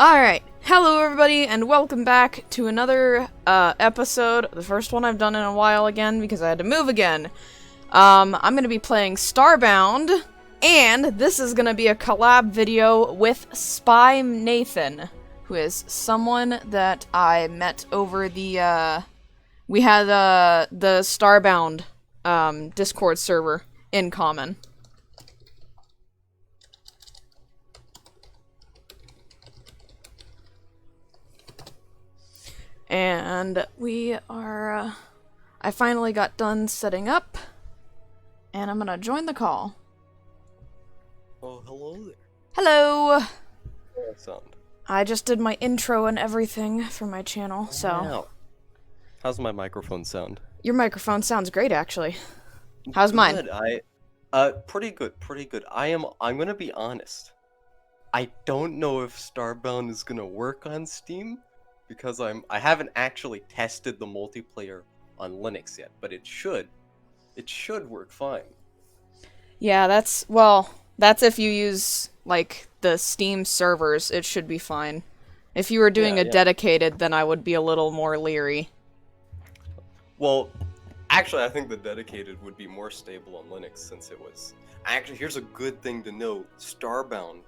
Alright, hello everybody, and welcome back to another episode, the first one I've done in a while again, because I had to move again. I'm gonna be playing Starbound, and this is gonna be a collab video with Spynathan, who is someone that I met over the, we had the Starbound, Discord server in common. And we are, I finally got done setting up, and I'm gonna join the call. Oh, hello there. Hello! Sound. I just did my intro and everything for my channel, so... Wow. How's my microphone sound? Your microphone sounds great, actually. How's mine? Good. Pretty good. I'm gonna be honest. I don't know if Starbound is gonna work on Steam, because I haven't actually tested the multiplayer on Linux yet, but it should work fine. Yeah, that's if you use, like, the Steam servers, it should be fine. If you were doing a dedicated, then I would be a little more leery. Well, actually, I think the dedicated would be more stable on Linux, since it was... Actually, here's a good thing to know. Starbound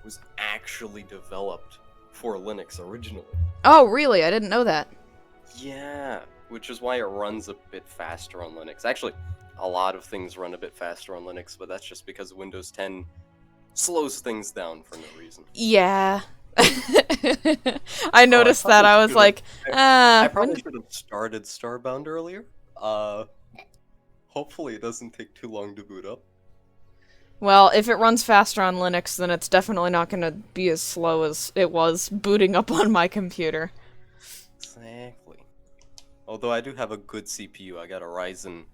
was actually developed for Linux originally. Oh, really? I didn't know that. Yeah, which is why it runs a bit faster on Linux. Actually, a lot of things run a bit faster on Linux, but that's just because Windows 10 slows things down for no reason. Yeah. I noticed that. I was like, I probably should have started Starbound earlier. Hopefully it doesn't take too long to boot up. Well, if it runs faster on Linux, then it's definitely not going to be as slow as it was booting up on my computer. Exactly. Although I do have a good CPU. I got a Ryzen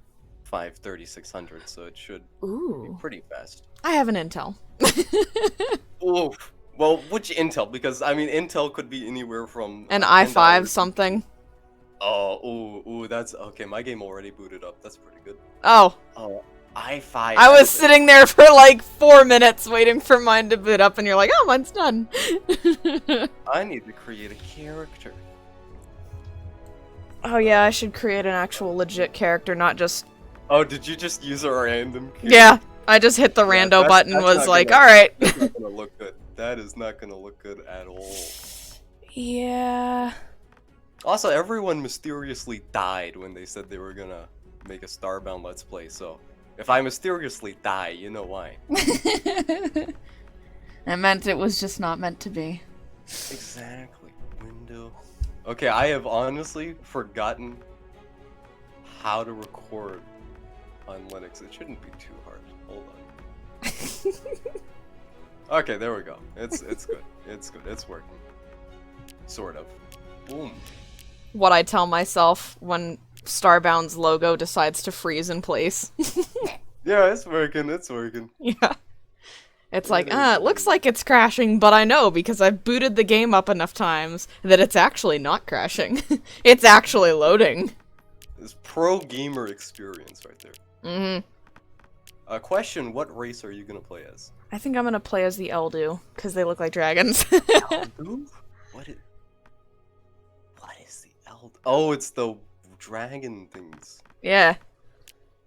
5 3600, so it should be pretty fast. I have an Intel. Ooh. Well, which Intel? Because, I mean, Intel could be anywhere from... An i5 something. Oh, ooh, that's... Okay, my game already booted up. That's pretty good. Oh. Oh, i5... I was sitting there for like 4 minutes waiting for mine to boot up, and you're like, oh, mine's done. I need to create a character. Oh yeah, I should create an actual legit character, not just... Oh, did you just use a random character? Yeah, I just hit the rando button, was like, alright. That's not gonna look good. That is not gonna look good at all. Yeah... Also, everyone mysteriously died when they said they were gonna make a Starbound Let's Play, so... If I mysteriously die, you know why. I meant it was just not meant to be. Exactly. Window... Okay, I have honestly forgotten how to record on Linux. It shouldn't be too hard. Hold on. Okay, there we go. It's good. It's good. It's working. Sort of. Boom. What I tell myself when Starbound's logo decides to freeze in place. Yeah, it's working. It's working. Yeah. It's like, it looks like it's crashing, but I know because I've booted the game up enough times that it's actually not crashing. It's actually loading. It's pro gamer experience right there. Mm-hmm. Question, what race are you gonna play as? I think I'm gonna play as the Eldu, because they look like dragons. Eldu? What is the Eldu? Oh, it's the dragon things. Yeah.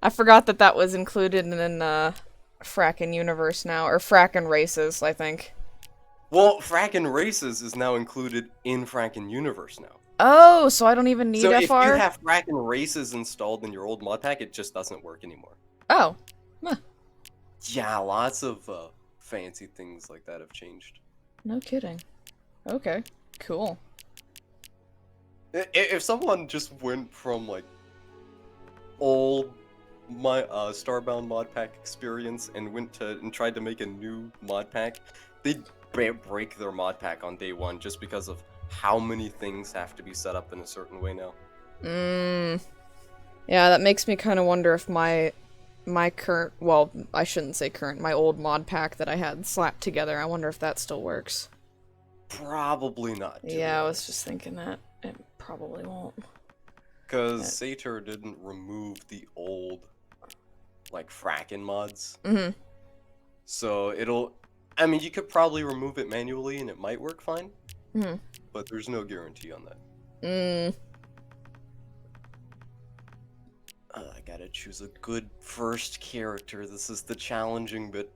I forgot that that was included in Frackin' Universe now, or Frackin' Races, I think. Well, Frackin' Races is now included in Frackin' Universe now. Oh, so I don't even need so FR? So if you have Frackin' Races installed in your old mod pack, it just doesn't work anymore. Oh. Huh. Yeah, lots of fancy things like that have changed. No kidding. Okay, cool. If someone just went from, like, old Starbound mod pack experience and tried to make a new mod pack, they'd break their mod pack on day one just because of how many things have to be set up in a certain way now. Yeah, that makes me kind of wonder if my current, well, I shouldn't say current, my old mod pack that I had slapped together, I wonder if that still works. Probably not. Yeah, I was just thinking that. It probably won't. Because Satyr didn't remove the old, like, Frackin' mods. Mm-hmm. So it'll... I mean, you could probably remove it manually and it might work fine, Hmm. but there's no guarantee on that. I gotta choose a good first character. This is the challenging bit.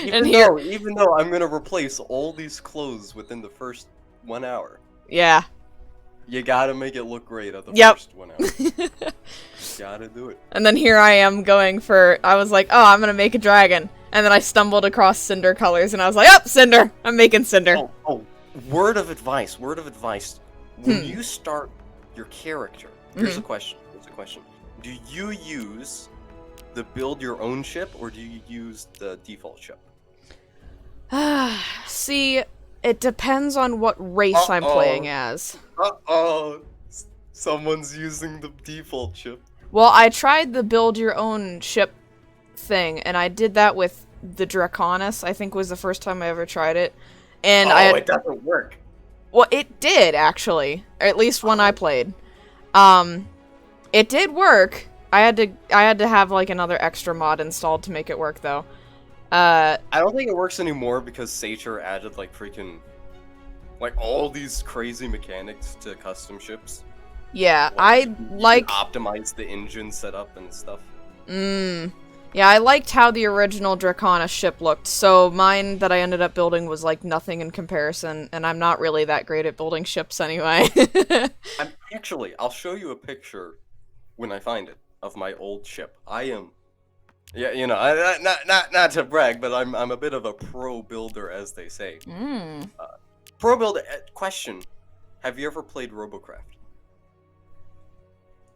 And here, Even though I'm gonna replace all these clothes within the first 1 hour, yeah. you gotta make it look great at the Yep. first 1 hour. Gotta do it. And then here I am going for, I was like, oh, I'm gonna make a dragon. And then I stumbled across Cinder colors, and I was like, oh, Cinder! I'm making Cinder. Oh, word of advice, word of advice. When you start your character, here's a question. Do you use the build your own ship, or do you use the default ship? See, it depends on what race I'm playing as. Uh-oh. Someone's using the default ship. Well, I tried the build your own ship thing, and I did that with the Draconis, I think was the first time I ever tried it. And it doesn't work. Well, it did, actually. Or at least when I played. It did work. I had to have, like, another extra mod installed to make it work, though. I don't think it works anymore because Satyr added, like, freaking... like, all these crazy mechanics to custom ships. Yeah, You can optimize the engine setup and stuff. Yeah, I liked how the original Draconis ship looked, so mine that I ended up building was, like, nothing in comparison, and I'm not really that great at building ships anyway. I'll show you a picture when I find it of my old ship. I am... yeah, you know, not to brag, but I'm a bit of a pro builder, as they say. Pro builder... question. Have you ever played Robocraft?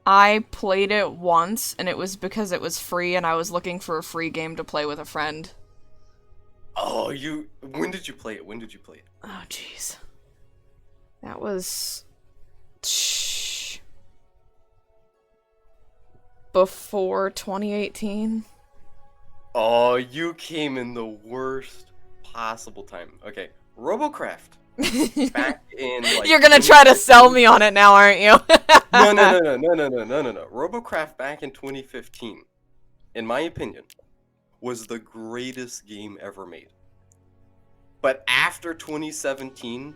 I played it once, and it was because it was free, and I was looking for a free game to play with a friend. Oh, when did you play it? Oh, jeez. That was... before 2018. Oh, you came in the worst possible time. Okay, Robocraft. Back in, like, You're gonna try to sell me on it now, aren't you? No. Robocraft back in 2015, in my opinion, was the greatest game ever made. But after 2017,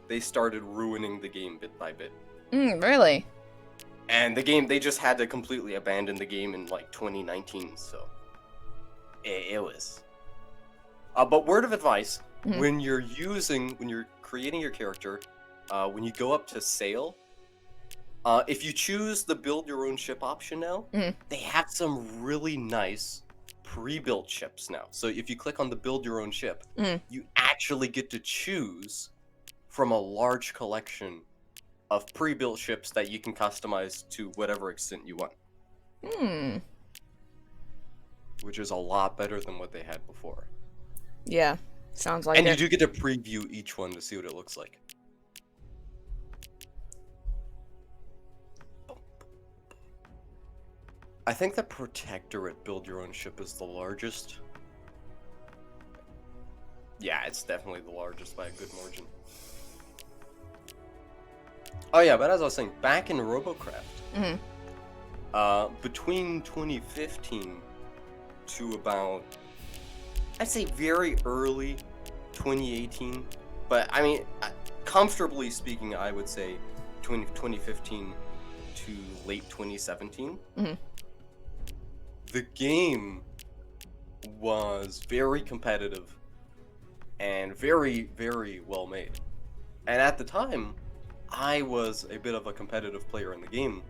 they started ruining the game bit by bit. Really? And they just had to completely abandon the game in, like, 2019, so... It was... but word of advice, when you're creating your character, when you go up to sail, if you choose the build your own ship option now, they have some really nice pre-built ships now. So if you click on the build your own ship, you actually get to choose from a large collection of pre-built ships that you can customize to whatever extent you want. Which is a lot better than what they had before. Yeah, sounds like and it. And you do get to preview each one to see what it looks like. I think the Protectorate build your own ship is the largest. Yeah, it's definitely the largest by a good margin. Oh yeah, but as I was saying, back in Robocraft, between 2015 to about, I'd say very early 2018, but I mean, comfortably speaking, I would say 2015 to late 2017, the game was very competitive and very, very well made. And at the time, I was a bit of a competitive player in the game,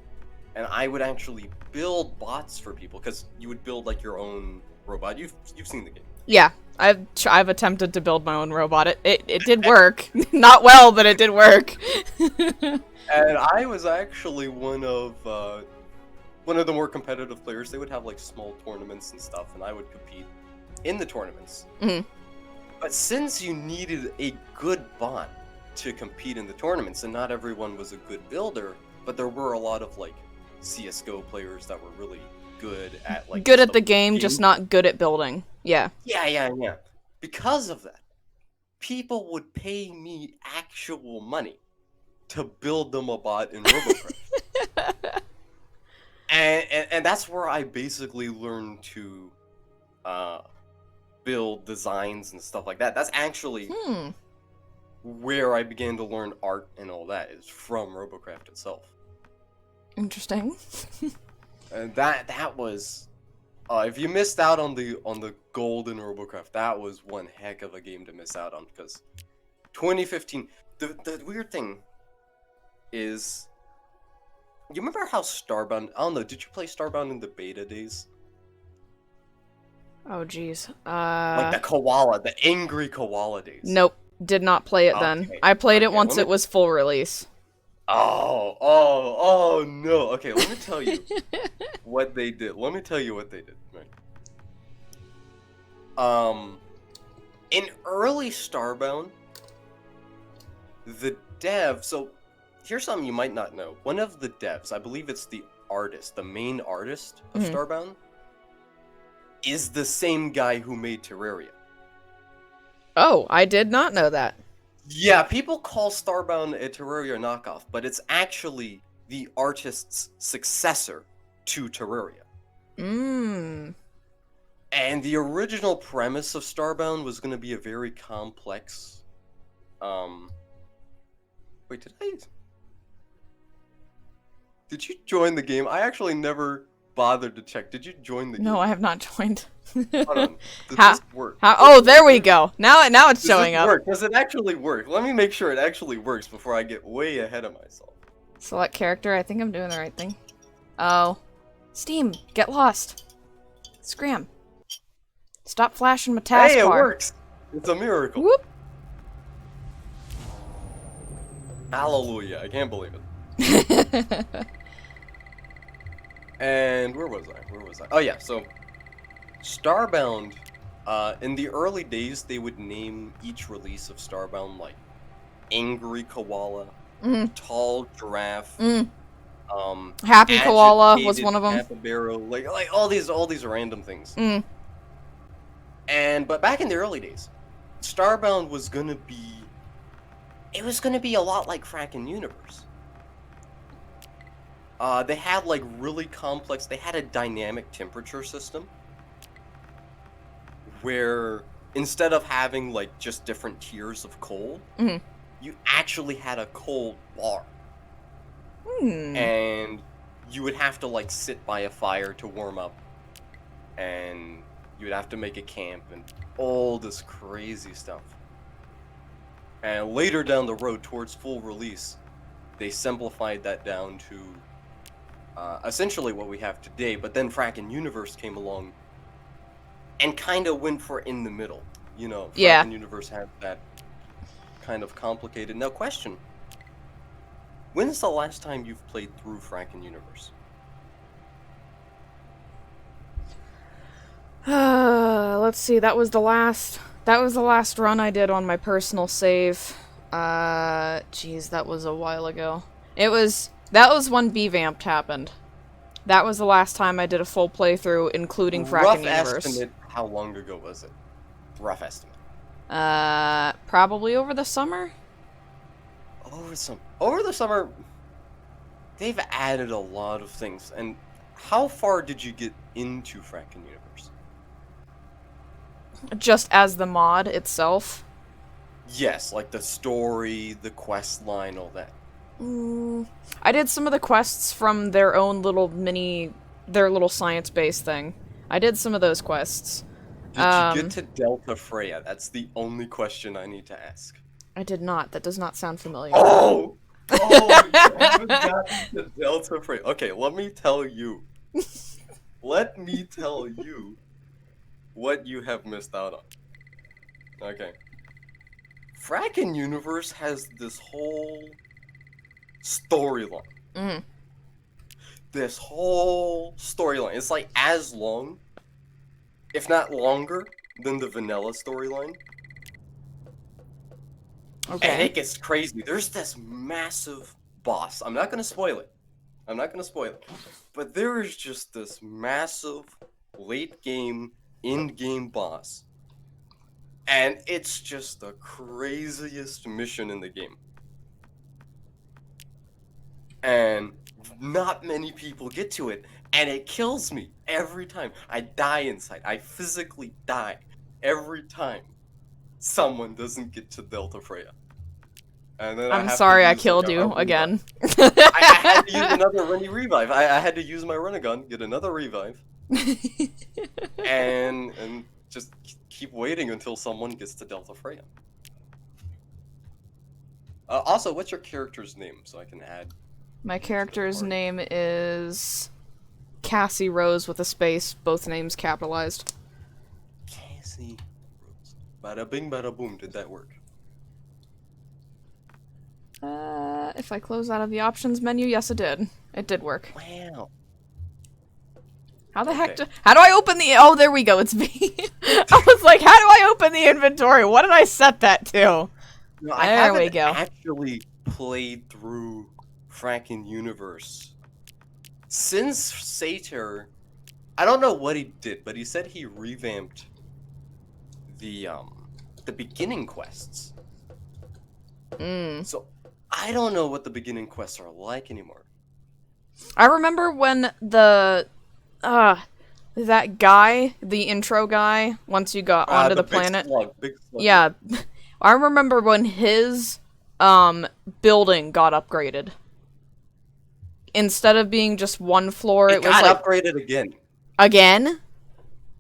and I would actually build bots for people, because you would build like your own robot. You've seen the game. Yeah, I've attempted to build my own robot. It did work. Not well, but it did work. And I was actually one of the more competitive players. They would have like small tournaments and stuff, and I would compete in the tournaments. But since you needed a good bot to compete in the tournaments, and not everyone was a good builder, but there were a lot of like CS:GO players that were really good at like good at the game, just not good at building. Yeah. Yeah. Because of that, people would pay me actual money to build them a bot in Robocraft. and that's where I basically learned to build designs and stuff like that. That's actually where I began to learn art and all that, is from Robocraft itself. Interesting. And that was, if you missed out on the golden Robocraft, that was one heck of a game to miss out on, because 2015. The weird thing is, you remember how Starbound? I don't know. Did you play Starbound in the beta days? Oh, jeez. Like the koala, the angry koala days. Nope. Did not play it then. Okay, I played it okay, once it was full release. Oh no. Okay, let me tell you what they did. Let me tell you what they did. Right. In early Starbound, the dev. So here's something you might not know. One of the devs, I believe it's the artist, the main artist of Starbound, is the same guy who made Terraria. Oh, I did not know that. Yeah, people call Starbound a Terraria knockoff, but it's actually the artist's successor to Terraria. And the original premise of Starbound was going to be a very complex... Wait, Did you join the game? I actually never bothered to check. Did you join the game? No, I have not joined. Hold on. Does this work? Oh, there we go. Now it's showing up. Does it actually work? Let me make sure it actually works before I get way ahead of myself. Select character. I think I'm doing the right thing. Oh. Steam, get lost. Scram. Stop flashing my taskbar. Hey, it works! It's a miracle. Whoop. Hallelujah. I can't believe it. And where was I? Oh yeah, so Starbound, in the early days, they would name each release of Starbound like Angry Koala, Tall Giraffe, Happy Koala was one of them. Capybara, like all these random things. But back in the early days, Starbound was gonna be a lot like Frackin' Universe. They had like really complex. They had a dynamic temperature system where instead of having like just different tiers of cold, you actually had a cold bar, and you would have to like sit by a fire to warm up, and you would have to make a camp and all this crazy stuff. And later down the road, towards full release, they simplified that down to essentially what we have today. But then Frackin' Universe came along and kind of went for in the middle. You know, Frackin' Universe had that kind of complicated. Now, question. When's the last time you've played through Frackin' Universe? Let's see. That was the last run I did on my personal save. Jeez, that was a while ago. That was when B-Vamped happened. That was the last time I did a full playthrough, including Frackin' Universe. Rough estimate, how long ago was it? Rough estimate. Probably over the summer? Over the summer, they've added a lot of things. And how far did you get into Frackin' Universe? Just as the mod itself? Yes, like the story, the quest line, all that. I did some of the quests from their own little their little science-based thing. I did some of those quests. Did you get to Delta Freya? That's the only question I need to ask. I did not. That does not sound familiar. Oh, you haven't gotten to Delta Freya. Okay, let me tell you. Let me tell you what you have missed out on. Okay. Frackin' Universe has this whole storyline. This whole storyline. It's like as long, if not longer, than the vanilla storyline. Okay. And it gets crazy. There's this massive boss. I'm not gonna spoil it. But there is just this massive late game, in-game boss. And it's just the craziest mission in the game. And not many people get to it, and it kills me every time. I die inside. I physically die. every time someone doesn't get to Delta Freya. And then I I'm have sorry to I use, killed like, a you revive. again. I had to use another revive. I had to use my run-a-gun, get another revive, and just keep waiting until someone gets to Delta Freya. Also, what's your character's name so I can add? My character's name is Cassie Rose with a space, both names capitalized. Cassie Rose. Bada bing, bada boom. Did that work? If I close out of the options menu, yes it did. It did work. Wow. How the heck how do I open the- oh, there we go, it's me. I was like, how do I open the inventory? What did I set that to? No, There we I go. haven't actually played through fracking Universe since Satyr. I don't know what he did, but he said he revamped the beginning quests. So I don't know what the beginning quests are like anymore. I remember when that guy, the intro guy, once you got onto the planet. Big slug. Yeah. I remember when his building got upgraded. Instead of being just one floor, it was got like upgraded again. Again?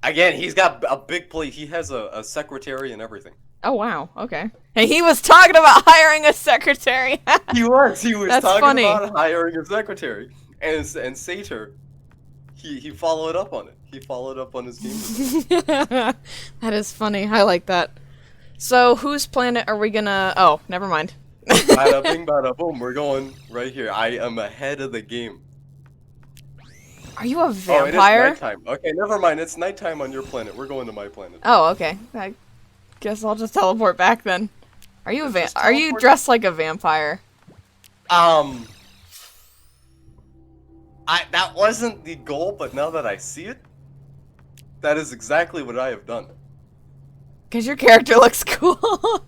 Again, he's got a big place. He has a secretary and everything. Oh wow, okay. Hey, he was talking about hiring a secretary. He was That's talking funny. about hiring a secretary. And Satyr, he followed up on it. He followed up on his game design. That is funny. I like that. So, whose planet are we gonna... Oh, never mind. Bada bing, bada boom. We're going right here. I am ahead of the game. Are you a Oh, vampire? it is nighttime. Okay, never mind. It's nighttime on your planet. We're going to my planet. Oh, okay. I guess I'll just teleport back then. Are you Just Are you teleport? dressed like a vampire? That wasn't the goal, but now that I see it, that is exactly what I have done. Cause your character looks cool.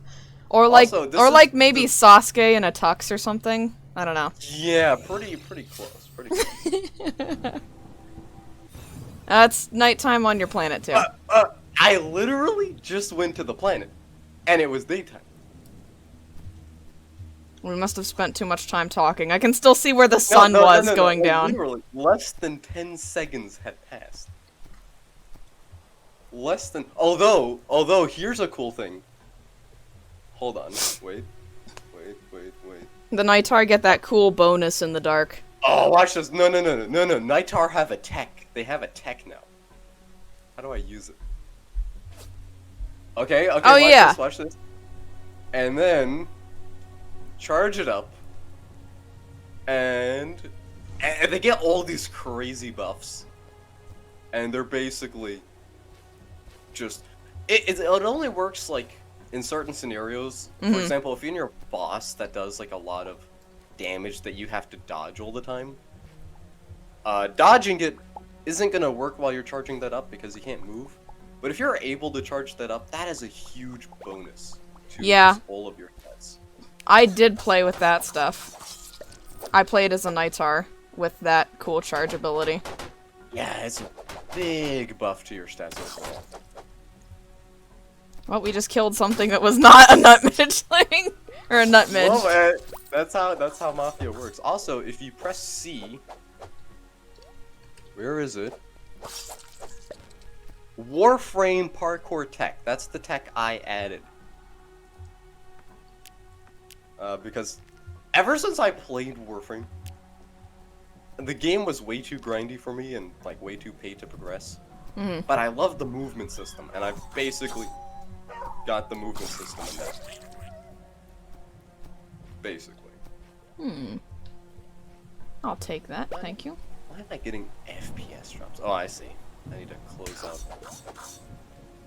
Or like, Also, this or is like maybe Sasuke in a tux or something. I don't know. Yeah, pretty close. Pretty close. It's nighttime on your planet too. I literally just went to the planet, and it was daytime. We must have spent too much time talking. I can still see where the sun was going down. Literally, less than 10 seconds had passed. Less than... Although, here's a cool thing. Hold on. Wait. The Nightar get that cool bonus in the dark. Oh, watch this. No. Nightar have a tech. They have a tech now. How do I use it? Okay, Oh, yeah. Watch this. And then... charge it up. And they get all these crazy buffs. And they're basically... just... It only works, like, in certain scenarios. For example, if you're near a boss that does, like, a lot of damage that you have to dodge all the time, dodging it isn't gonna work while you're charging that up because you can't move. But if you're able to charge that up, that is a huge bonus to just all of your stats. I did play with that stuff. I played as a Nightar with that cool charge ability. Yeah, it's a big buff to your stats overall. Well, we just killed something that was not a nut midgeling. Or a nut midge. Well, that's how Mafia works. Also, if you press C... Where is it? Warframe Parkour Tech. That's the tech I added. Because ever since I played Warframe, the game was way too grindy for me and like way too pay to progress. But I love the movement system, and I've basically got the movement system in that. Basically. I'll take that, thank you. Why am I getting FPS drops? Oh, I see. I need to close out.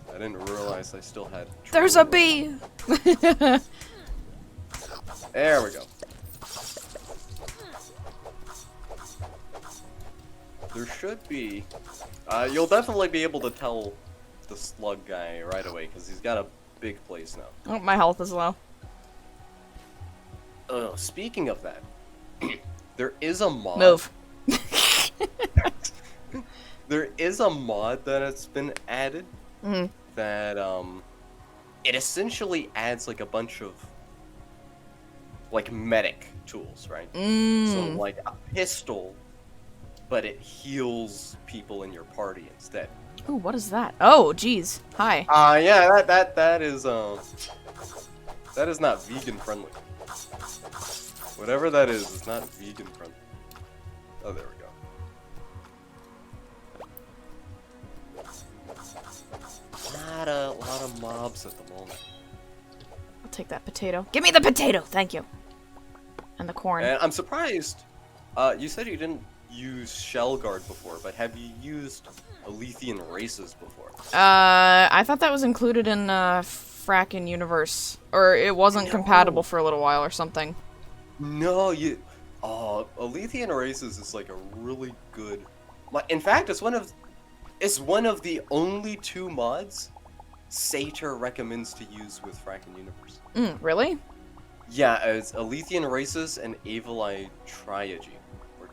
I didn't realize I still had... There's a bee! There we go. There should be... you'll definitely be able to tell the slug guy right away, because he's got a big place now. Oh, my health is low. Speaking of that, there is a mod... Move. There is a mod that has been added that it essentially adds like a bunch of like medic tools, right? So like a pistol, but it heals people in your party instead. Ooh, what is that? Oh, geez. Hi. Yeah, that is not vegan friendly. Whatever that is not vegan friendly. Oh, there we go. Not a lot of mobs at the moment. I'll take that potato. Give me the potato! Thank you. And the corn. And I'm surprised. You said you didn't use Shell Guard before, but have you used Alethian races before? I thought that was included in, frackin' universe. Or it wasn't compatible for a little while or something. No, Alethian races is like a really good. In fact, it's one of the only 2 mods Satyr recommends to use with Frackin' Universe. Really? Yeah, it's Alethian races and Avalai Triage. Or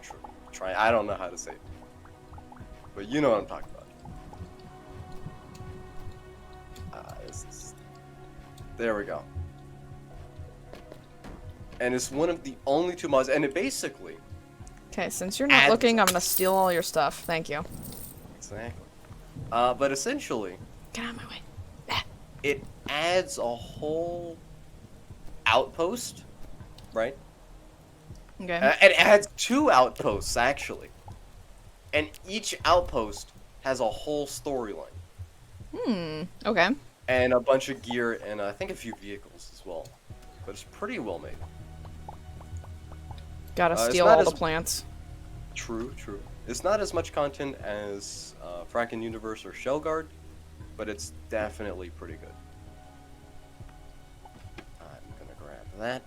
I don't know how to say it. But you know what I'm talking about. There we go. And it's one of the only 2 mods, and it basically... Okay, since you're not looking, I'm gonna steal all your stuff. Thank you. Exactly. But essentially... Get out of my way. It adds a whole outpost, right? Okay. It adds 2 outposts, actually. And each outpost has a whole storyline. Okay. And a bunch of gear, and I think a few vehicles as well. But it's pretty well made. Gotta steal all the plants. True. It's not as much content as Frackin' Universe or Shell Guard, but it's definitely pretty good. I'm gonna grab that.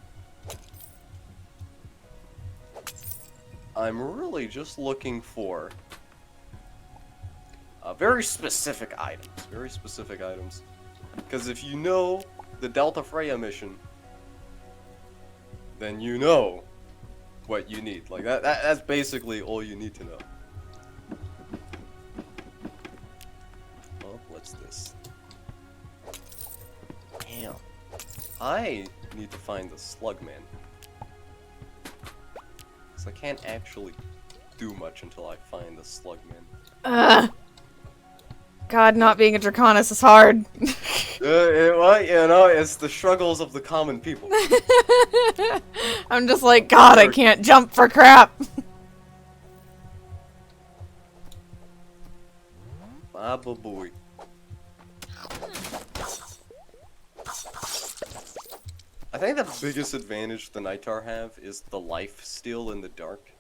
I'm really just looking for very specific items. Because if you know the Delta Freya mission, then you know what you need. Like that's basically all you need to know. Oh, what's this? Damn. I need to find the Slugman. Because I can't actually do much until I find the Slugman. God, not being a Draconis is hard. Well, you know, it's the struggles of the common people. I'm just like, God, I can't jump for crap. Baba boy. I think the biggest advantage the Nightar have is the life steal in the dark.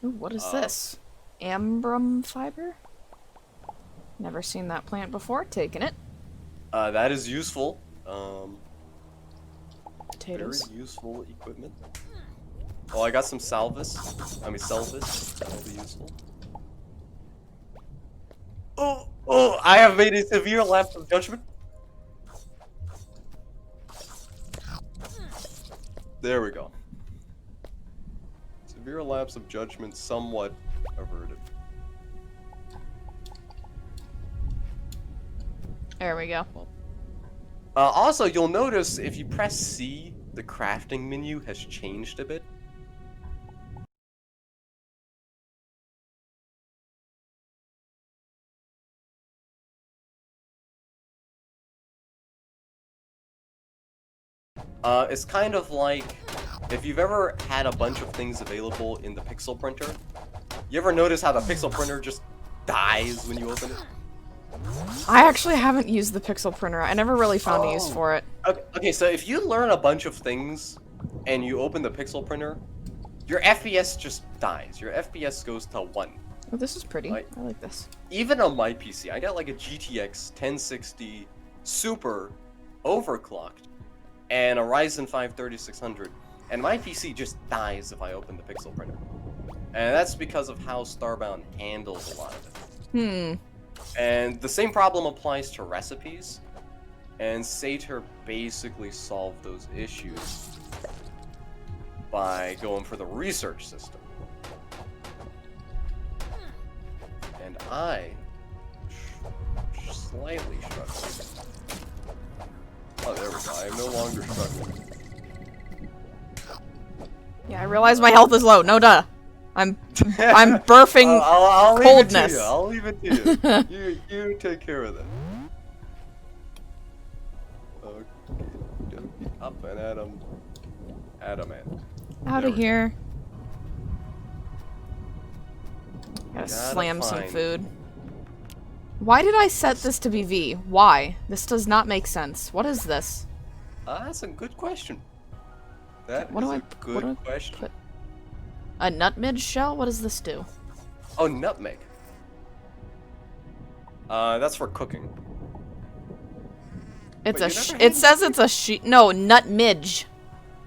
Ooh, what is this? Ambrum fiber? Never seen that plant before. Taking it. That is useful. Potatoes. Very useful equipment. Oh, I got some Salvis. That'll be useful. Oh, I have made a severe lapse of judgment. There we go. Severe lapse of judgment somewhat averted. There we go. Also, you'll notice if you press C, the crafting menu has changed a bit. It's kind of like if you've ever had a bunch of things available in the pixel printer. You ever notice how the pixel printer just dies when you open it? I actually haven't used the pixel printer. I never really found a use for it. Okay, so if you learn a bunch of things and you open the pixel printer, your FPS just dies. Your FPS goes to 1. Oh, this is pretty. I like this. Even on my PC, I got like a GTX 1060 Super overclocked and a Ryzen 5 3600, and my PC just dies if I open the pixel printer. And that's because of how Starbound handles a lot of it. And the same problem applies to recipes, and Satyr basically solved those issues by going for the research system. And I slightly struggling. Oh, there we go. I am no longer struggling. Yeah, I realize my health is low. No duh. I'm birthing I'll coldness. I'll leave it to you. You take care of that. Okay. Up and Adam. Out of here. Gotta slam some food. Why did I set this to be V? Why? This does not make sense. What is this? That's a good question. That is a What do I good question. put? A nutmeg shell? What does this do? Oh, nutmeg. That's for cooking. It's Wait, it says it's a sheet. No, nutmeg.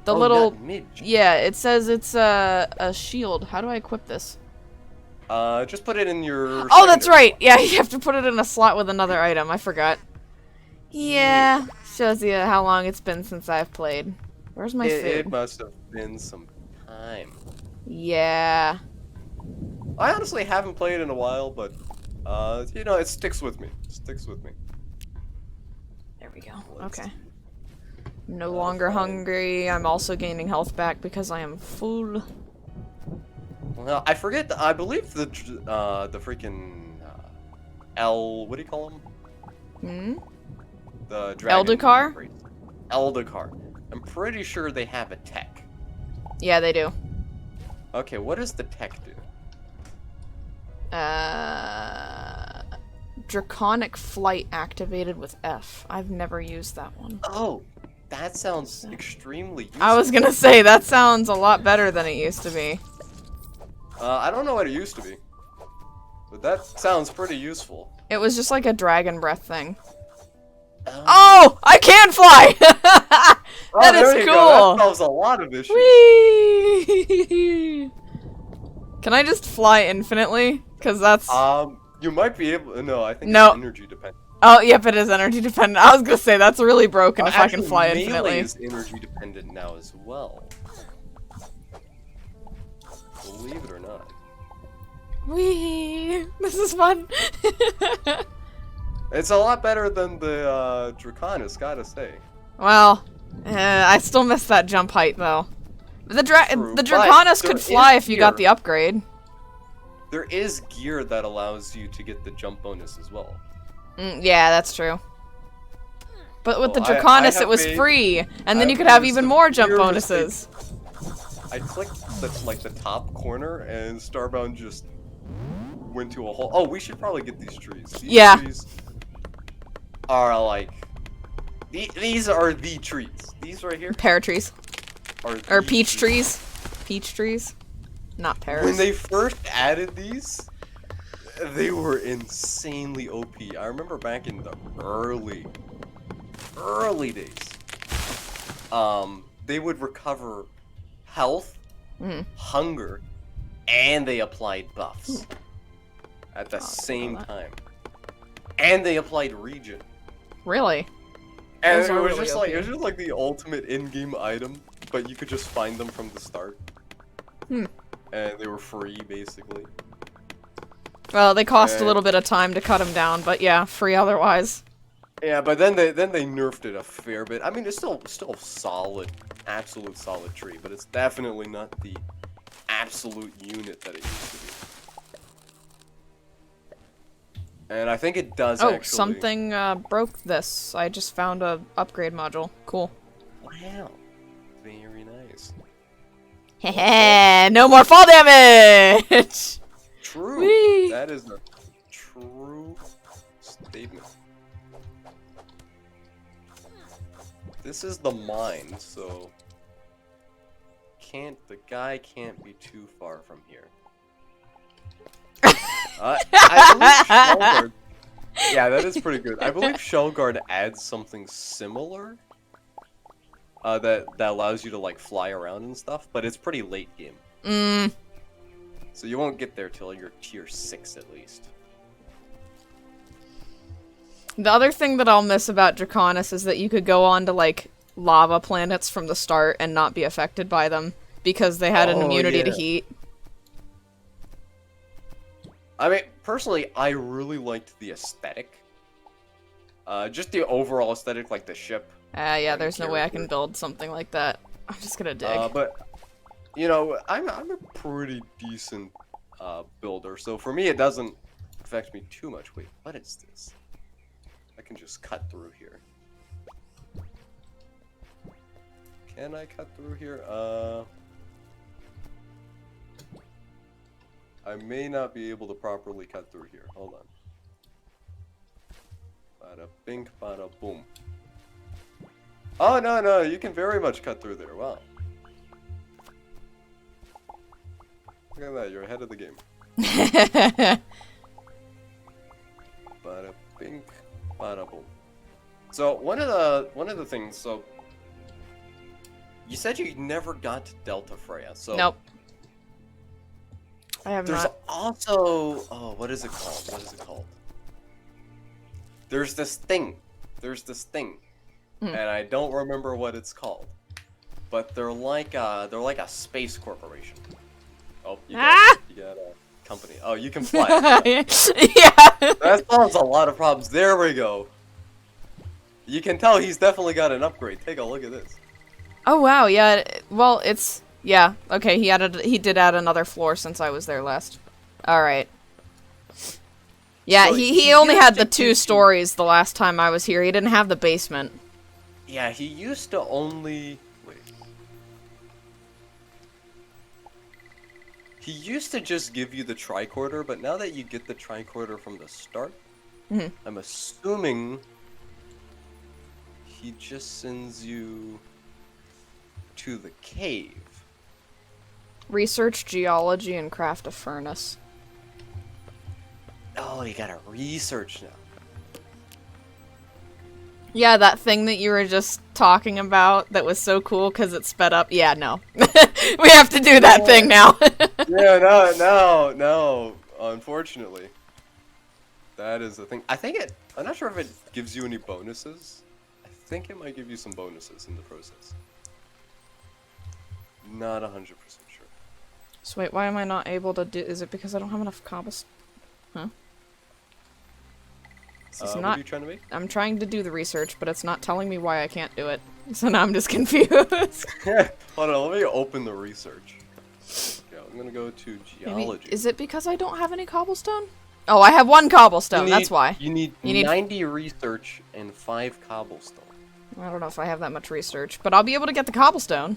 The little. Nutmeg. Yeah, it says it's a shield. How do I equip this? Just put it in your. Oh, that's right. Yeah, you have to put it in a slot with another item. I forgot. Yeah, shows you how long it's been since I've played. Where's my food? It must have been some time. Yeah. I honestly haven't played in a while, but you know, it sticks with me. There we go. Okay. No longer hungry. I'm also gaining health back because I am full. Well, I forget. I believe the freaking what do you call him? Hmm. The dragon. Eldacar? Eldacar. I'm pretty sure they have a tech. Yeah, they do. Okay, what does the tech do? Draconic flight activated with F. I've never used that one. Oh, that sounds extremely useful. I was gonna say, that sounds a lot better than it used to be. I don't know what it used to be, but that sounds pretty useful. It was just like a dragon breath thing. Oh, I can fly! That is cool! That solves a lot of issues. Whee! Can I just fly infinitely? Because that's... You might be able... No, I think No. it's energy dependent. Oh, yep, it is energy dependent. I was gonna say, that's really broken if I can fly melee infinitely. Is energy dependent now as well. Believe it or not. Whee! This is fun! It's a lot better than the Draconis, gotta say. Well, I still miss that jump height, though. The True, Draconis but could fly if you got the gear. upgrade. There is gear that allows you to get the jump bonus as well. Yeah, that's true. But with the Well, Draconis, I it was have made- free, and then I you could have have made even some more jump severe bonuses. I clicked the top corner, and Starbound just went to a hole. Oh, we should probably get these trees. These Yeah. trees are like... These are the trees. These right here Pear trees. are Or the peach trees. Peach trees. Not pears. When they first added these, they were insanely OP. I remember back in the early days, they would recover health, hunger, and they applied buffs at the same time. And they applied regen. Really? And Those it are was really just OP. like the ultimate in-game item, but you could just find them from the start. And they were free, basically. Well, they cost a little bit of time to cut them down, but yeah, free otherwise. Yeah, but then they nerfed it a fair bit. I mean, it's still solid, absolute solid tree, but it's definitely not the absolute unit that it used to be. And I think it does actually... something broke this. I just found a upgrade module. Cool. Wow. Very nice. Heh, no more fall damage! True. Whee! That is a true statement. This is the mine, so... The guy can't be too far from here. I believe Shellguard... Yeah, that is pretty good. I believe Shellguard adds something similar. That allows you to, like, fly around and stuff, but it's pretty late game. So you won't get there till you're tier 6 at least. The other thing that I'll miss about Draconis is that you could go on to, like, lava planets from the start and not be affected by them, because they had an immunity to heat. I mean, personally, I really liked the aesthetic Just the overall aesthetic, like the ship. Yeah, and there's no way I can character. build something like that. I'm just gonna dig. But you know, I'm a pretty decent builder, so for me it doesn't affect me too much. Wait, what is this? I can just cut through here. Can I cut through here? I may not be able to properly cut through here. Hold on. Bada bink, bada boom. Oh, no, you can very much cut through there. Wow. Look at that, you're ahead of the game. Bada bink, bada boom. So one of the things, so you said you never got to Delta Freya, so Nope. I have there's not. also what is it called? What is it called? There's this thing. And I don't remember what it's called. But they're like a space corporation. Oh, you got a company. Oh, you can fly. Yeah. That solves a lot of problems. There we go. You can tell he's definitely got an upgrade. Take a look at this. Oh wow, yeah. Well, it's yeah. Okay, he did add another floor since I was there last. All right. Yeah, So he he only used had to the give 2 you- stories the last time I was here. He didn't have the basement. Yeah, he used to only wait. He used to just give you the tricorder, but now that you get the tricorder from the start, I'm assuming he just sends you to the cave. Research geology and craft a furnace. Oh, you gotta research now. Yeah, that thing that you were just talking about that was so cool because it sped up. Yeah, no. We have to do that thing now. Yeah, no. Unfortunately, that is the thing. I'm not sure if it gives you any bonuses. I think it might give you some bonuses in the process. Not 100% sure. So wait, why am I not able to do... Is it because I don't have enough cobblestone? Huh? This is What not... are you trying to make? I'm trying to do the research, but it's not telling me why I can't do it. So now I'm just confused. Hold on, let me open the research. Okay, I'm gonna go to geology. Is it because I don't have any cobblestone? Oh, I have 1 cobblestone, that's why. You need 90 research and 5 cobblestone. I don't know if I have that much research, but I'll be able to get the cobblestone.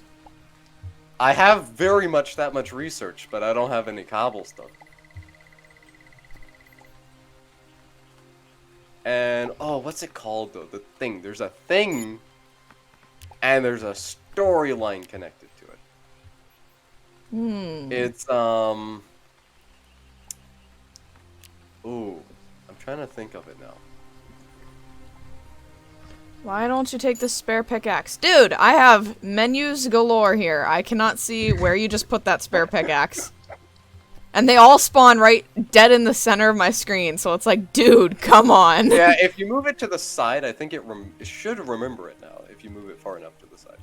I have very much that much research, but I don't have any cobblestone. And, oh, what's it called, though? The thing. There's a thing, and there's a storyline connected to it. It's, ooh, I'm trying to think of it now. Why don't you take this spare pickaxe? Dude, I have menus galore here. I cannot see where you just put that spare pickaxe. And they all spawn right dead in the center of my screen, so it's like, dude, come on. Yeah, if you move it to the side, I think it should remember it now, if you move it far enough to the side.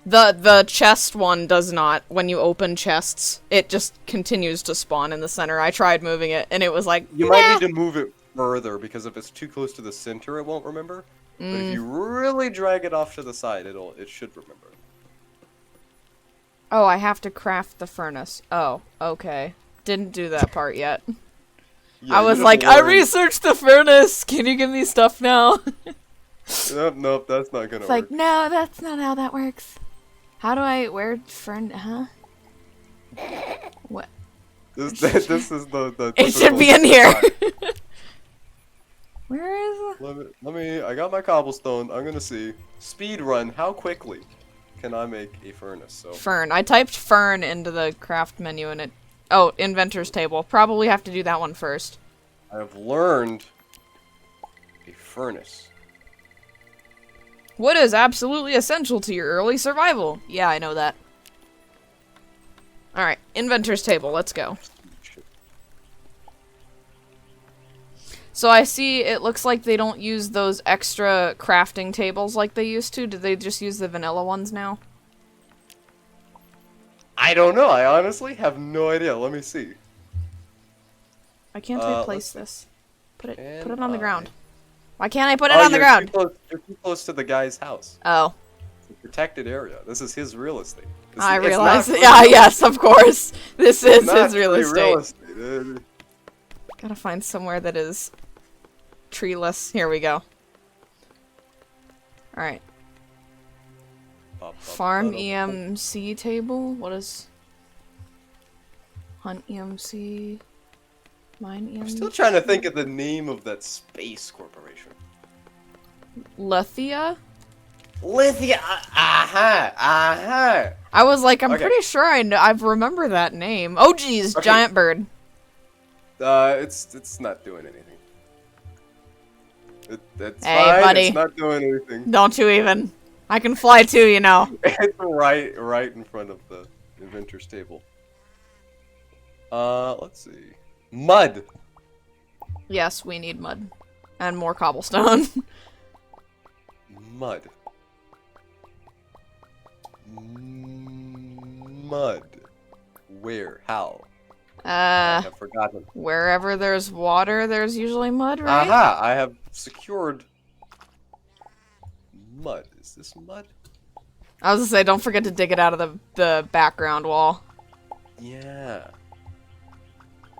The chest one does not. When you open chests, it just continues to spawn in the center. I tried moving it, and it was like, You might need to move it further, because if it's too close to the center, it won't remember. But if you really drag it off to the side, it should remember. Oh, I have to craft the furnace. Oh, okay. Didn't do that part yet. Yeah, I was you like, have I learned- researched the furnace. Can you give me stuff now? Nope, that's not gonna It's work. like, no, that's not how that works. How do I, where, huh? What? This is the It should be in here. Where is it? Let me, I got my cobblestone, I'm gonna see. Speed run, how quickly can I make a furnace? So Fern. I typed fern into the craft menu and it, oh, Inventors Table. Probably have to do that one first. I have learned a furnace. Wood is absolutely essential to your early survival. Yeah, I know that. Alright, Inventors Table, let's go. So I see it looks like they don't use those extra crafting tables like they used to. Do they just use the vanilla ones now? I don't know, I honestly have no idea. Let me see. I can't let's replace see. this. Put it And on the ground. Why can't I put it on the ground? You're too close to the guy's house. Oh. It's a protected area. This is his real estate. I realize. Yeah, yes, of course. This is his real estate. Gotta find somewhere that is treeless. Here we go. Alright. Farm EMC table? What is... Hunt EMC... Mine EMC... I'm still trying to think of the name of that space corporation. Lithia? Lithia! Aha! Aha! I was like, I'm pretty sure I remember that name. Oh geez, giant bird. It's not doing anything. It's hey, fine. buddy. It's not doing anything. Don't you even. I can fly too, you know. It's right in front of the Inventors Table. Let's see. Mud! Yes, we need mud. And more cobblestone. Mud. Mud. Where? How? I have forgotten. Wherever there's water, there's usually mud, right? Aha! I have secured mud. Is this mud? I was gonna say, don't forget to dig it out of the background wall. Yeah.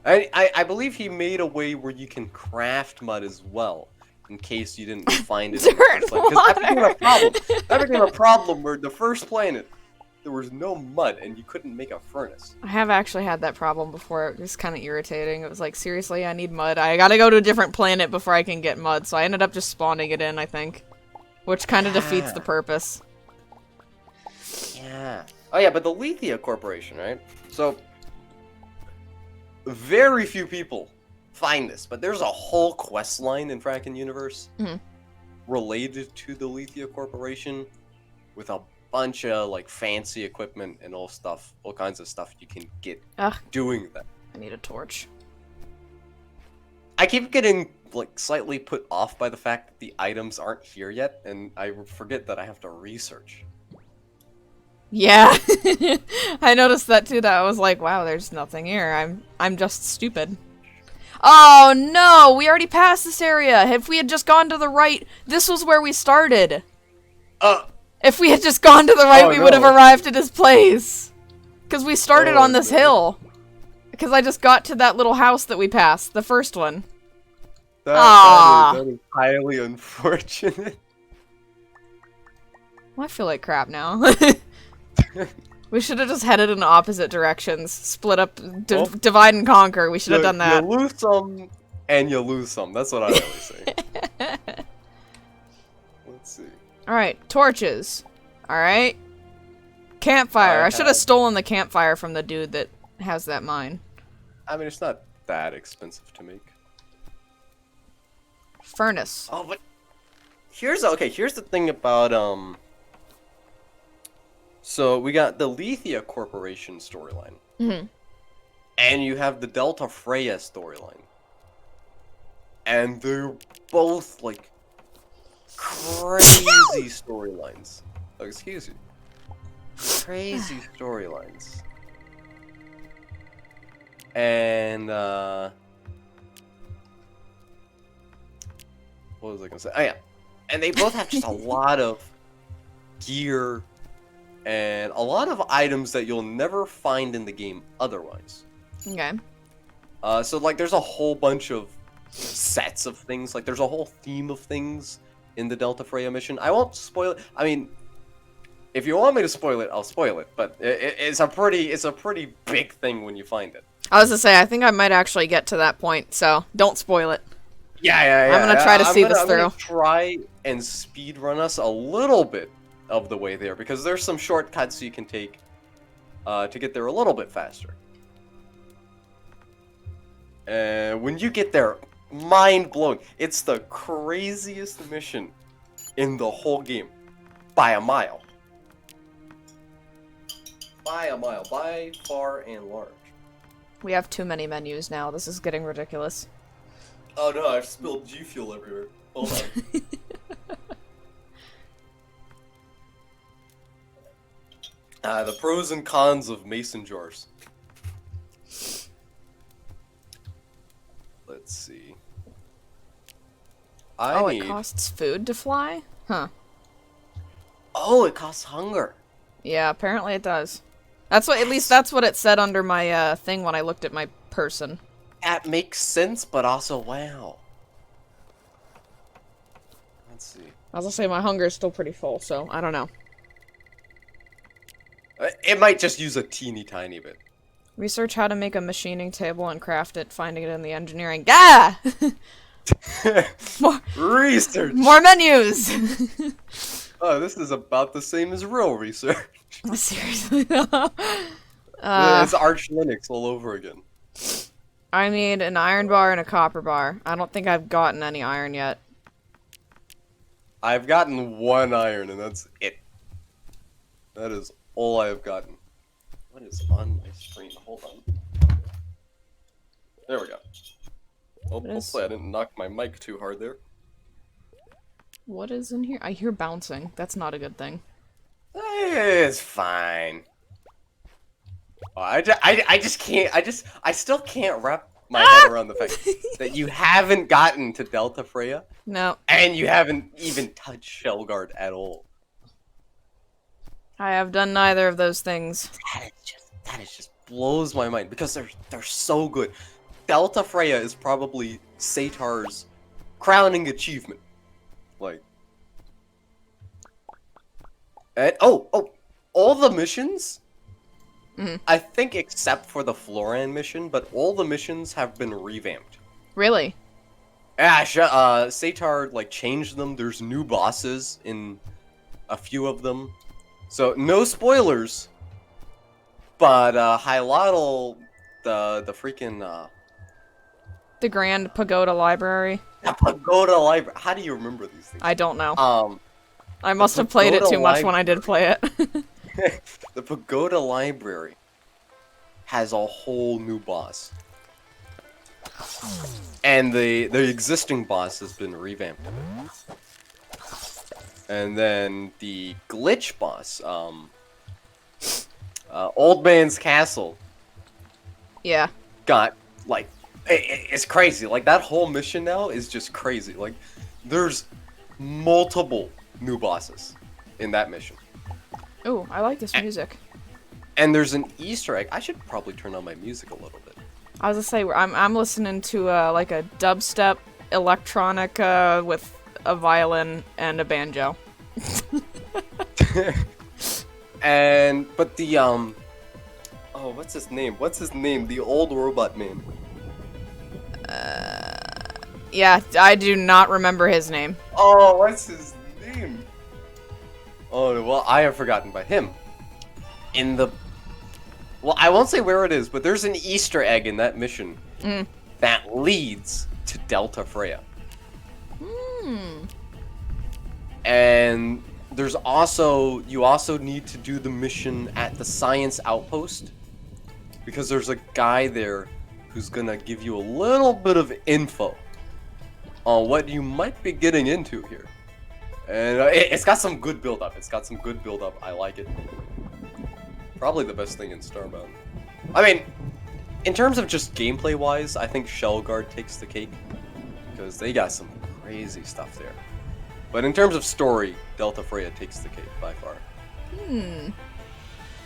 I believe he made a way where you can craft mud as well, in case you didn't find it. Dirt because that became a problem. That became a problem where the first planet, there was no mud and you couldn't make a furnace. I have actually had that problem before. It was kind of irritating. It was like, seriously, I need mud. I gotta go to a different planet before I can get mud, so I ended up just spawning it in, I think. Which kind of defeats the purpose. Yeah. Oh yeah, but the Lithia Corporation, right? So, very few people find this, but there's a whole quest line in Fracken Universe related to the Lithia Corporation with a bunch of like fancy equipment and all kinds of stuff you can get doing that. I need a torch. I keep getting like slightly put off by the fact that the items aren't here yet, and I forget that I have to research. Yeah, I noticed that too. That I was like, wow, there's nothing here. I'm just stupid. Oh no, we already passed this area. If we had just gone to the right, this was where we started. If we had just gone to the right, we would have arrived at this place. Because we started on this hill. Because I just got to that little house that we passed, the first one. That is highly unfortunate. Well, I feel like crap now. We should have just headed in opposite directions. Split up, divide and conquer. We should have done that. You lose some, and you lose some. That's what I always say. Let's see. Alright, torches. Alright. Campfire. I should have stolen the campfire from the dude that has that mine. I mean, it's not that expensive to make. Furnace. Oh, but here's the thing about so we got the Lithia Corporation storyline. And you have the Delta Freya storyline. And they're both like crazy storylines. Oh, excuse you. Crazy storylines. And what was I gonna say? Oh yeah. And they both have just a lot of gear and a lot of items that you'll never find in the game otherwise. Okay. So like there's a whole bunch of sets of things. Like there's a whole theme of things in the Delta Freya mission. I won't spoil it. I mean, if you want me to spoil it, I'll spoil it. But it's a pretty big thing when you find it. I was to say, I think I might actually get to that point, so don't spoil it. Yeah. I'm gonna try to see this through. I'm gonna try and speed run us a little bit of the way there, because there's some shortcuts you can take to get there a little bit faster. And when you get there, mind-blowing. It's the craziest mission in the whole game. By a mile. By a mile. By far and large. We have too many menus now. This is getting ridiculous. Oh no, I've spilled G Fuel everywhere. Hold on. The pros and cons of mason jars. Let's see. Oh, need... it costs food to fly? Huh. Oh, it costs hunger. Yeah, apparently it does. That's what, at least that's what it said under my thing when I looked at my person. That makes sense, but also, wow. Let's see. I was gonna say my hunger is still pretty full, so I don't know. It might just use a teeny tiny bit. Research how to make a machining table and craft it, finding it in the engineering. Gah! Research! More menus! Oh, this is about the same as real research. Seriously? It's Arch Linux all over again. I need an iron bar and a copper bar. I don't think I've gotten any iron yet. I've gotten 1 iron, and that's it. That is all I have gotten. What is on my screen? Hold on. There we go. Oh, hopefully I didn't knock my mic too hard there. What is in here? I hear bouncing. That's not a good thing. It's fine. Oh, I just can't. I still can't wrap my head around the fact that you haven't gotten to Delta Freya. No. And you haven't even touched Shellguard at all. I have done neither of those things. That is just blows my mind because they're so good. Delta Freya is probably Satar's crowning achievement. Like, and all the missions. I think except for the Floran mission, but all the missions have been revamped. Really? Yeah, Satar like changed them. There's new bosses in a few of them, so no spoilers. But Hylatl, the freaking The Grand Pagoda Library. the Pagoda Library. How do you remember these things? I don't know. I must the have played it Pagoda too much when I did play it. The Pagoda Library has a whole new boss. And the existing boss has been revamped. And then the glitch boss, Old Man's Castle. Yeah. Got, like, it's crazy. Like, that whole mission now is just crazy. Like, there's multiple new bosses in that mission. Ooh, I like this music. And there's an Easter egg. I should probably turn on my music a little bit. I was gonna say, I'm listening to like a dubstep electronic with a violin and a banjo. But the oh, what's his name? What's his name? The old robot man. Yeah, I do not remember his name. Oh, what's his name? Oh, well, I have forgotten by him. Well, I won't say where it is, but there's an Easter egg in that mission that leads to Delta Freya. And there's also, you also need to do the mission at the Science Outpost, because there's a guy there who's gonna give you a little bit of info on what you might be getting into here. And it's got some good build-up. I like it. Probably the best thing in Starbound. I mean, in terms of just gameplay-wise, I think Shellguard takes the cake, because they got some crazy stuff there. But in terms of story, Delta Freya takes the cake by far.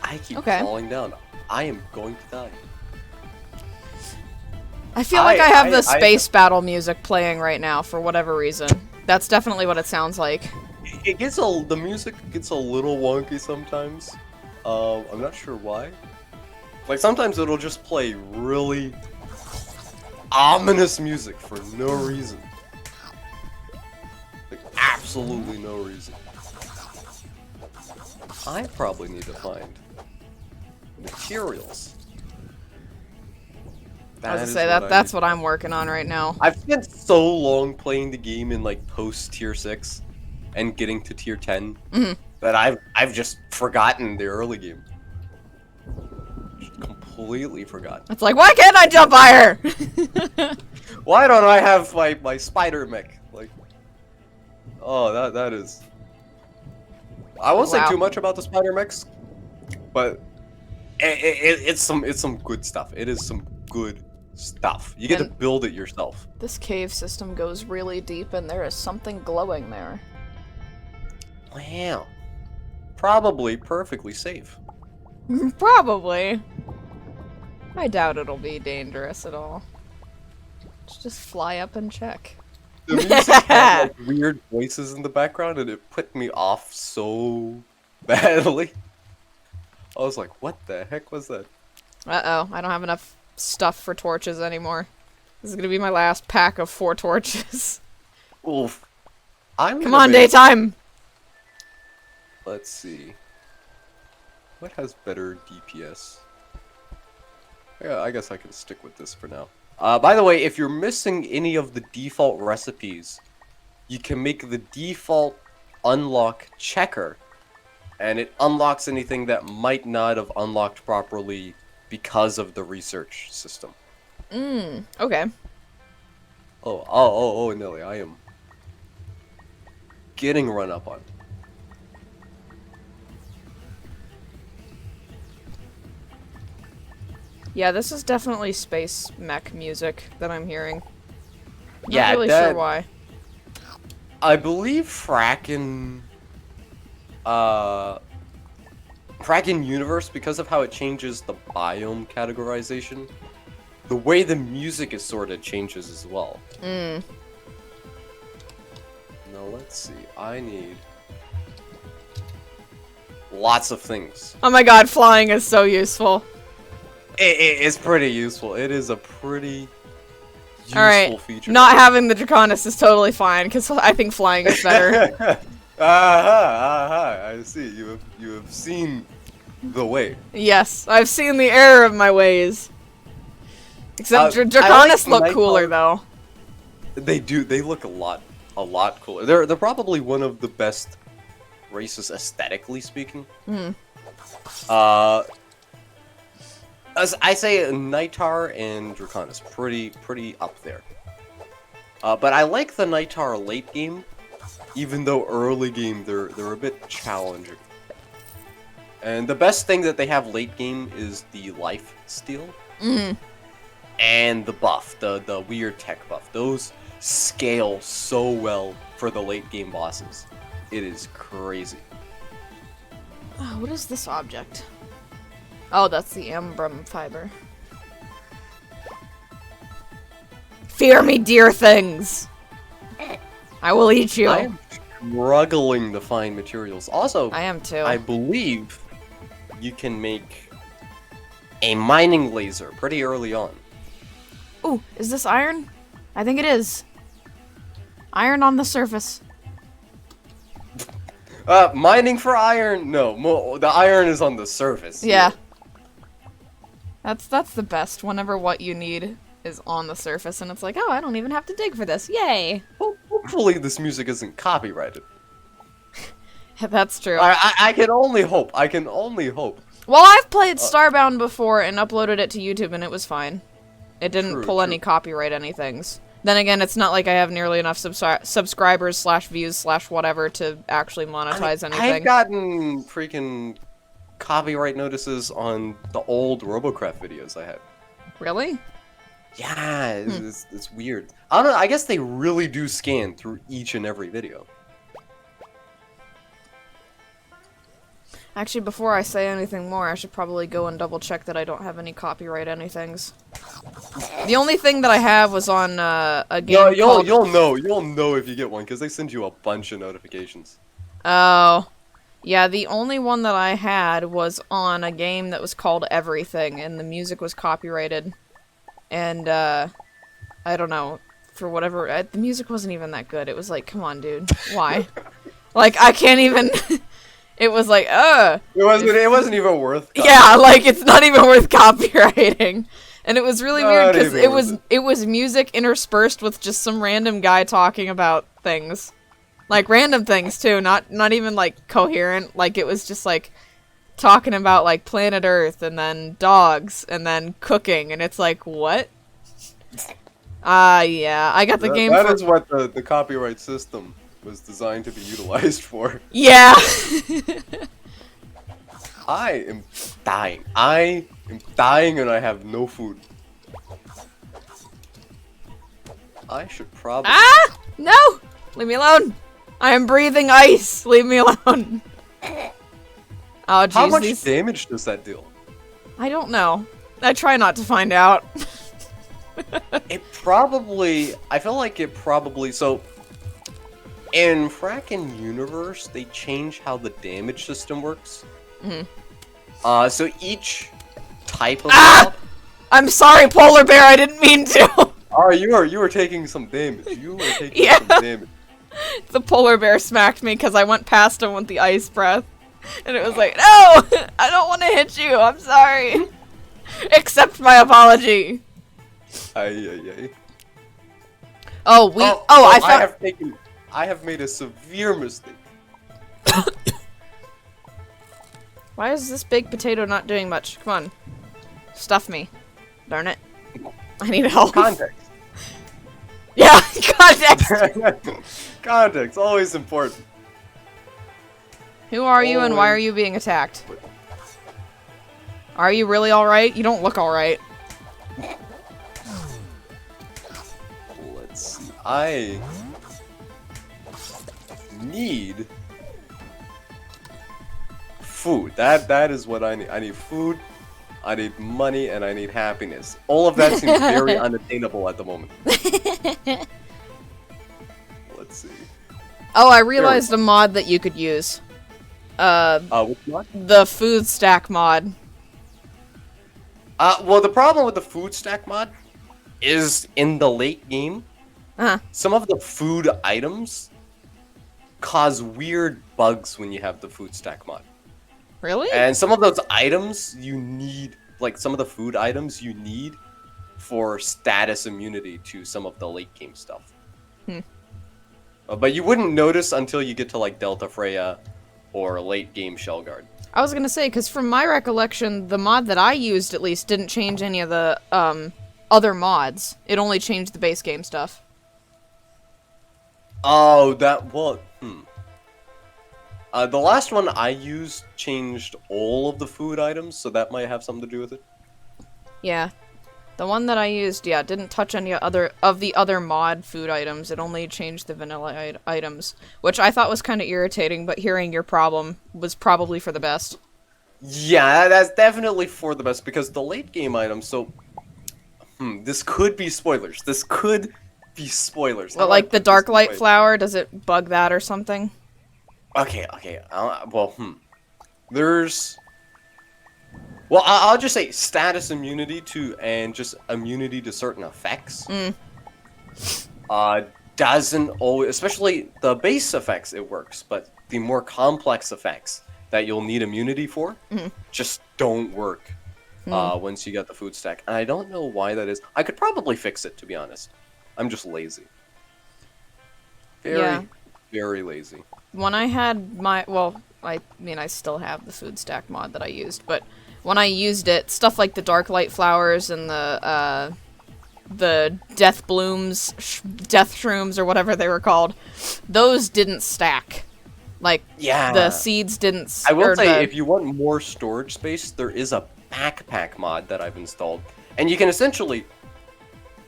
I keep falling down. I am going to die. I feel like I have the space battle music playing right now for whatever reason. That's definitely what it sounds like. The music gets a little wonky sometimes. I'm not sure why. Like, sometimes it'll just play really ominous music for no reason. Like, absolutely no reason. I probably need to find materials. I was gonna say, that's what I'm working on right now. I've spent so long playing the game in, like, post tier 6 and getting to tier 10 that I've just forgotten the early game. Just completely forgotten. It's like, why can't I jump higher? Why don't I have my spider mech? Like, oh, that is. I won't say too much about the spider mechs, but it's some good stuff. It is some good stuff. You get to And build it yourself. this cave system goes really deep, and there is something glowing there. Wow. Probably perfectly safe. Probably. I doubt it'll be dangerous at all. Let's just fly up and check. The music had like weird voices in the background, and it put me off so badly. I was like, what the heck was that? Uh-oh, I don't have enough stuff for torches anymore. This is gonna be my last pack of 4 torches. Oof. Come on, daytime! Let's see. What has better DPS? Yeah, I guess I can stick with this for now. By the way, if you're missing any of the default recipes, you can make the default unlock checker, and it unlocks anything that might not have unlocked properly because of the research system. Okay. Oh, Nelly, I am getting run up on. Yeah, this is definitely space mech music that I'm hearing. Yeah, Not really sure why. I believe Kraken Universe, because of how it changes the biome categorization, the way the music is sorted changes as well. Now let's see. I need lots of things. Oh my god, flying is so useful. It's pretty useful. It is a pretty useful feature. Not having the Draconis is totally fine, because I think flying is better. I see. You have seen the way. Yes, I've seen the error of my ways. Except Draconis look cooler, though. They do. They look a lot cooler. They're probably one of the best races aesthetically speaking. As I say, Nightar and Draconis pretty up there. But I like the Nightar late game, even though early game they're a bit challenging. And the best thing that they have late game is the life steal. And the buff, the weird tech buff. Those scale so well for the late game bosses. It is crazy. Oh, what is this object? Oh, that's the Ambrum fiber. Fear me, dear things! I will eat you. I am struggling to find materials. Also, I am too. I believe you can make a mining laser pretty early on. Ooh, is this iron? I think it is. Iron on the surface. Mining for iron? No, the iron is on the surface. Yeah. That's the best, whenever what you need is on the surface, and it's like, oh, I don't even have to dig for this. Yay! Well, hopefully this music isn't copyrighted. That's true. I can only hope. I can only hope. Well, I've played Starbound before and uploaded it to YouTube, and it was fine. It didn't pull any copyright anythings. Then again, it's not like I have nearly enough subscribers / views / whatever to actually monetize anything. I've gotten freaking copyright notices on the old Robocraft videos I had. Really? Yeah, it's weird. I don't know, I guess they really do scan through each and every video. Actually, before I say anything more, I should probably go and double check that I don't have any copyright anythings. The only thing that I have was on a game called... You'll know if you get one, because they send you a bunch of notifications. Oh. Yeah, the only one that I had was on a game that was called Everything, and the music was copyrighted. And, I don't know, for whatever... the music wasn't even that good. It was like, come on, dude. Why? Like, I can't even... It was like, It wasn't even worth copyrighting. Yeah, like, it's not even worth copyrighting. And it was really weird, because it was music interspersed with just some random guy talking about things. Like, random things, too, not even, like, coherent. Like, it was just, like, talking about, like, planet Earth, and then dogs, and then cooking, and it's like, what? Yeah, I got the game That is what the copyright system was designed to be utilized for. Yeah! I am dying. I am dying and I have no food. I should probably... Ah! No! Leave me alone! I am breathing ice! Leave me alone! Oh, jeez, How much damage does that deal? I don't know. I try not to find out. It probably... I feel like it probably... So, in frackin' Universe, they change how the damage system works. So each type of mob... I'm sorry, Polar Bear, I didn't mean to! Oh, you were taking some damage. You were taking some damage. The Polar Bear smacked me because I went past him with the ice breath. And it was like, no! I don't want to hit you, I'm sorry! Accept my apology! Ay. Oh, I found- I have made a severe mistake. Why is this baked potato not doing much? Come on. Stuff me. Darn it. I need help. Context. Yeah, context! Context, always important. Who are you and why are you being attacked? Are you really alright? You don't look alright. Let's see. I need food. That is what I need. I need food, I need money, and I need happiness. All of that seems very unattainable at the moment. Let's see. Oh, I realized a mod that you could use. Which mod? The food stack mod. Well, the problem with the food stack mod is in the late game, some of the food items cause weird bugs when you have the food stack mod. Really? And some of those items you need, like some of the food items you need for status immunity to some of the late game stuff. But you wouldn't notice until you get to like Delta Freya or late game Shellguard. I was gonna say, because from my recollection, the mod that I used at least didn't change any of the other mods. It only changed the base game stuff. Oh, the last one I used changed all of the food items, so that might have something to do with it. Yeah. The one that I used, yeah, didn't touch any of the other mod food items. It only changed the vanilla items, which I thought was kind of irritating, but hearing your problem was probably for the best. Yeah, that's definitely for the best, because the late game items, so... this could be spoilers. This could be spoilers. Well, like the dark light flower, does it bug that or something? Okay. There's... Well, I'll just say status immunity to, and just immunity to certain effects. Doesn't always, especially the base effects, it works, but the more complex effects that you'll need immunity for just don't work once you get the food stack. And I don't know why that is. I could probably fix it, to be honest. I'm just lazy. Very lazy. When I had my, well, I mean, I still have the food stack mod that I used, but when I used it, stuff like the dark light flowers and the death blooms, death shrooms, or whatever they were called, those didn't stack. Like, the seeds didn't... I will say, if you want more storage space, there is a backpack mod that I've installed. And you can essentially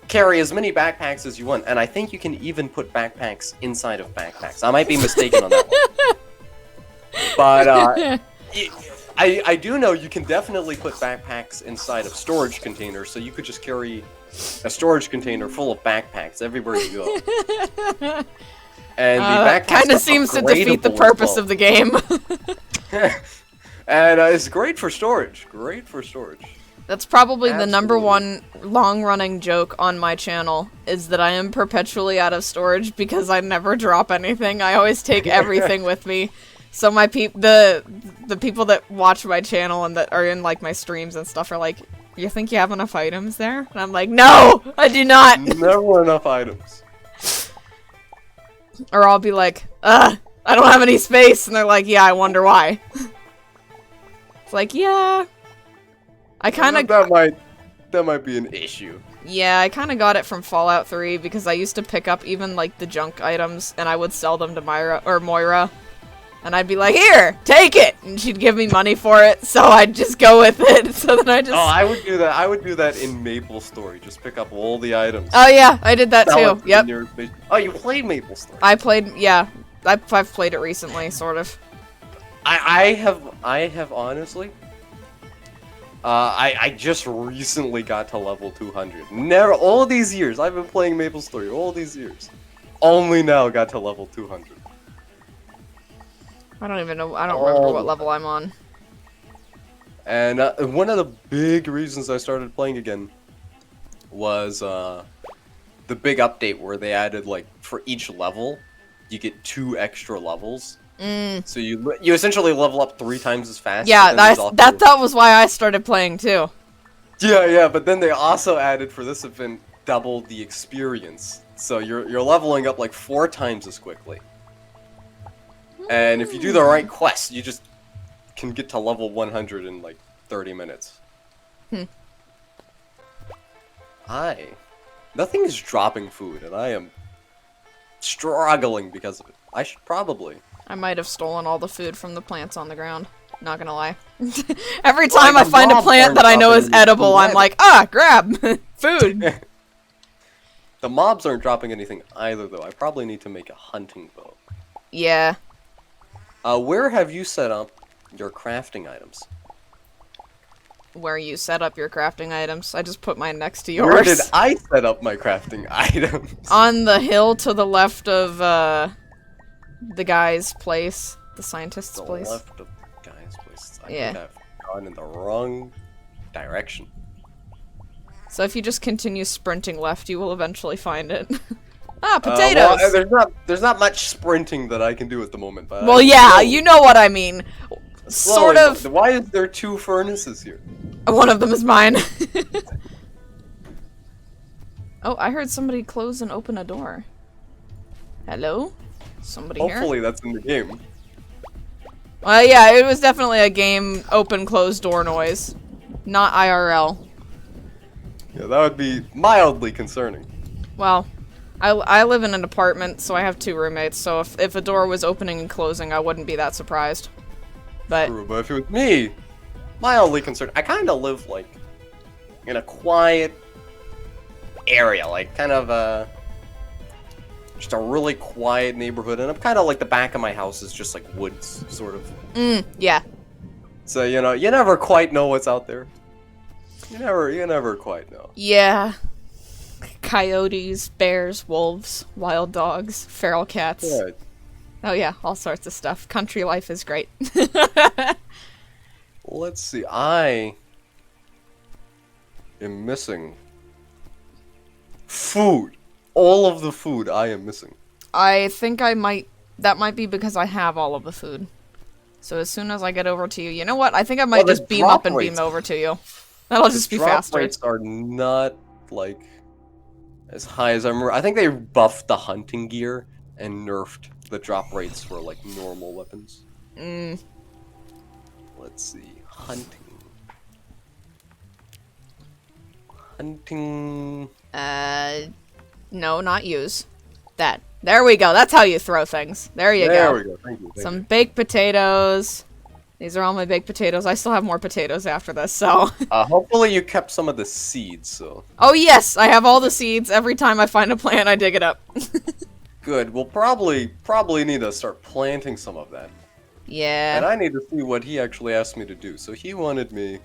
carry as many backpacks as you want, and I think you can even put backpacks inside of backpacks. I might be mistaken on that one. But, I do know you can definitely put backpacks inside of storage containers, so you could just carry a storage container full of backpacks everywhere you go. And the backpacks kind of seems to defeat the purpose of the game. And it's great for storage. Great for storage. That's probably the number one long-running joke on my channel, is that I am perpetually out of storage because I never drop anything. I always take everything with me. So my the people that watch my channel and that are in like my streams and stuff are like, "You think you have enough items there?" And I'm like, "No, I do not." Never enough items. Or I'll be like, "I don't have any space," and they're like, "Yeah, I wonder why." It's like, yeah, I kind of that might be an issue. Yeah, I kind of got it from Fallout 3 because I used to pick up even like the junk items and I would sell them to Moira. And I'd be like, here, take it! And she'd give me money for it, so I'd just go with it. So then I just... Oh, I would do that. I would do that in MapleStory. Just pick up all the items. Oh yeah, I did that Sell it too. to the Yep. nearest base. Oh, you played MapleStory. I played, yeah. I've played it recently, sort of. I have honestly. I just recently got to level 200. Never, all these years, I've been playing MapleStory, all these years. Only now got to level 200. I don't even know, I don't remember what level I'm on. And one of the big reasons I started playing again was the big update where they added, like, for each level, you get 2 extra levels. So you essentially level up 3 times as fast. Yeah, that was why I started playing too. Yeah, but then they also added for this event double the experience. So you're leveling up like 4 times as quickly. And if you do the right quest, you just can get to level 100 in like 30 minutes. Nothing is dropping food, and I am struggling because of it. I should probably. I might have stolen all the food from the plants on the ground. Not gonna lie. Every time I find a plant that I know is edible, I'm like, grab! Food! The mobs aren't dropping anything either, though. I probably need to make a hunting bow. Yeah. Where have you set up your crafting items? Where you set up your crafting items. I just put mine next to yours. Where did I set up my crafting items? On the hill to the left of, the guy's place. The scientist's place. Left of the guy's place. I Yeah. think I've gone in the wrong direction. So if you just continue sprinting left, you will eventually find it. Potatoes! Well, there's not much sprinting that I can do at the moment. But well, yeah, you know what I mean. Sort of. Why is there 2 furnaces here? One of them is mine. Oh, I heard somebody close and open a door. Hello? Somebody here? Hopefully that's in the game. Well, yeah, it was definitely a game open-close door noise. Not IRL. Yeah, that would be mildly concerning. Well, I live in an apartment, so I have 2 roommates, so if a door was opening and closing, I wouldn't be that surprised. But True, but if it was me, mildly concerned. I kind of live, like, in a quiet area, like, kind of, just a really quiet neighborhood, and I'm kind of like the back of my house is just like woods, sort of. Yeah. So, you know, you never quite know what's out there. You never quite know. Yeah. Coyotes, bears, wolves, wild dogs, feral cats. Yeah. Oh yeah, all sorts of stuff. Country life is great. Let's see, I am missing food. All of the food I am missing. I think that might be because I have all of the food. So as soon as I get over to you, you know what? I think I might just beam up and beam over to you. That'll just be faster. Drop rates are not, like, as high as I remember. I think they buffed the hunting gear and nerfed the drop rates for, like, normal weapons. Let's see. Hunting. No, not use. That. There we go. That's how you throw things. There you go. There we go. Thank you. Some baked potatoes. These are all my baked potatoes. I still have more potatoes after this, so. Hopefully you kept some of the seeds, so. Oh yes, I have all the seeds. Every time I find a plant, I dig it up. Good. We'll probably need to start planting some of that. Yeah. And I need to see what he actually asked me to do. So he wanted me.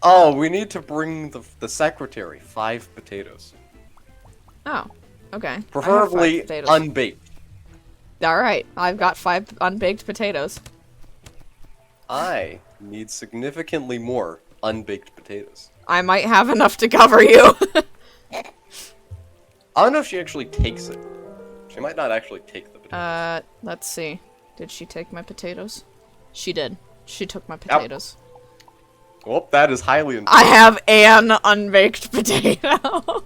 Oh, we need to bring the secretary 5 potatoes. Oh, okay. Preferably unbaked. Alright, I've got 5 unbaked potatoes. I need significantly more unbaked potatoes. I might have enough to cover you. I don't know if she actually takes it. She might not actually take the potatoes. Let's see. Did she take my potatoes? She did. She took my potatoes. Well, that is highly important. I have an unbaked potato.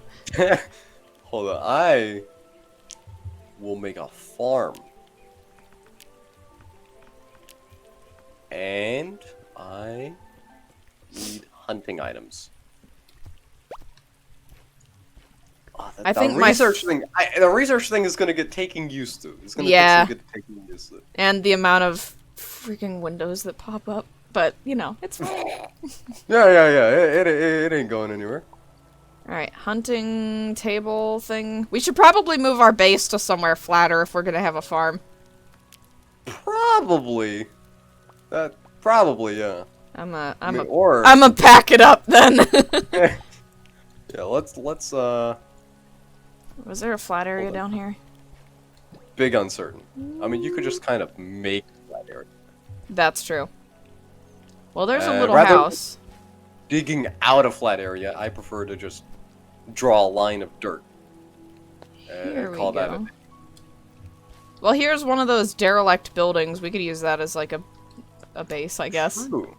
Hold on, I will make a farm. And I need hunting items. I think my the research thing is gonna get taken used to. It's gonna get taken used to. And the amount of freaking windows that pop up, but you know, it's fine. yeah. It ain't going anywhere. All right, hunting table thing. We should probably move our base to somewhere flatter if we're gonna have a farm. Probably. Probably, yeah. I'm a pack it up then. Yeah, let's Was there a flat area down here? Big uncertain. I mean, you could just kind of make a flat area. That's true. Well, there's a little house. Digging out a flat area, I prefer to just draw a line of dirt. Here we call that go. Well, here's one of those derelict buildings. We could use that as like a base, I guess. True.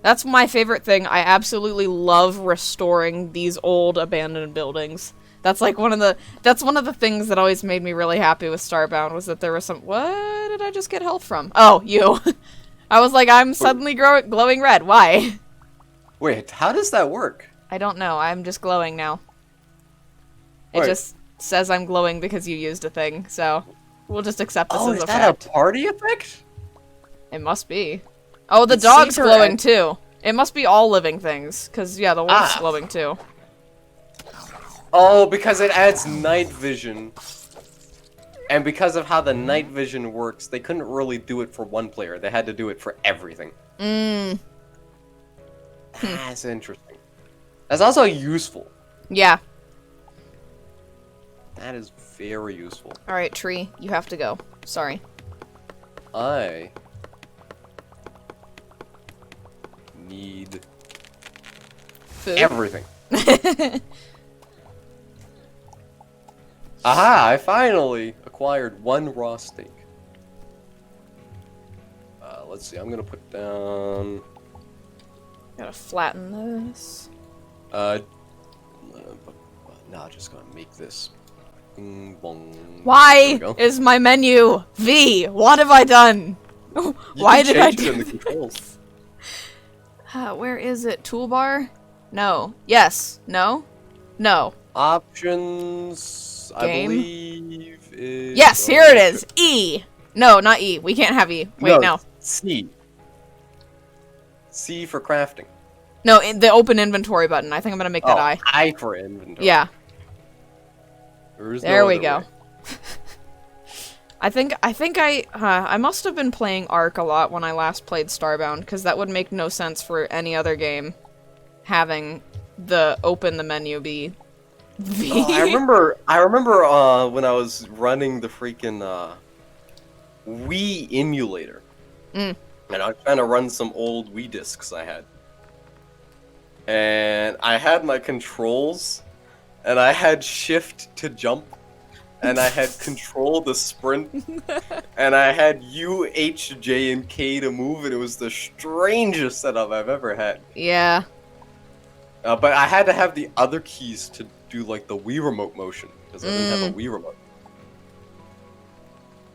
That's my favorite thing. I absolutely love restoring these old abandoned buildings. That's like one of the things that always made me really happy with Starbound was that there was some. What did I just get health from? Oh, you. I was like, I'm suddenly glowing red. Why? Wait, how does that work? I don't know. I'm just glowing now. It just says I'm glowing because you used a thing, so we'll just accept this as a fact. Oh, is that a party effect? It must be. Oh, the dog's glowing too. It must be all living things, because, yeah, the wolf's glowing too. Oh, because it adds night vision. And because of how the night vision works, they couldn't really do it for one player. They had to do it for everything. That's interesting. That's also useful. Yeah. That is very useful. Alright, tree, you have to go. Sorry. I need food. Everything. Aha! I finally acquired one raw steak. Let's see. I'm gonna put down. Gotta flatten this. No, just gonna make this. Why is my menu V? What have I done? Why did I do the controls? Where is it? Toolbar? No. Yes. No. No. Options. Game? I believe is. Yes, here it is. E. No, not E. We can't have E. Wait, no. C. C for crafting. No, the open inventory button. I think I'm gonna make that I. I for inventory. Yeah. There we go. Way. I must have been playing Ark a lot when I last played Starbound, because that would make no sense for any other game having the menu be V. Oh, I remember when I was running the freaking Wii emulator. And I was trying to run some old Wii discs I had. And I had my controls, and I had shift to jump, and I had control to sprint, and I had U, H, J, and K to move, and it was the strangest setup I've ever had. Yeah. But I had to have the other keys to do like the Wii remote motion, because I didn't have a Wii remote.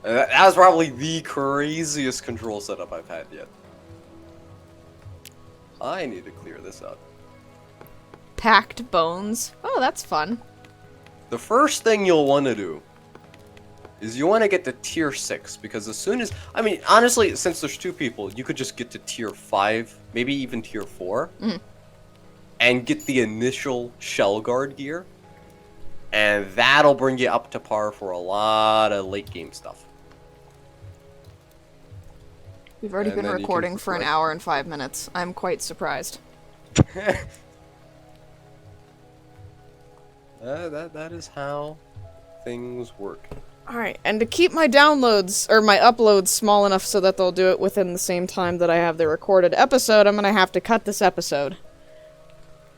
And that was probably the craziest control setup I've had yet. I need to clear this out. Packed bones. Oh, that's fun. The first thing you'll want to do is you want to get to tier 6, because as soon as, I mean, honestly, since there's 2 people, you could just get to tier 5, maybe even tier 4, and get the initial shell guard gear, and that'll bring you up to par for a lot of late game stuff. We've already been recording for an hour and 5 minutes. I'm quite surprised. That is how things work. Alright, and to keep my downloads, or my uploads small enough so that they'll do it within the same time that I have the recorded episode, I'm gonna have to cut this episode.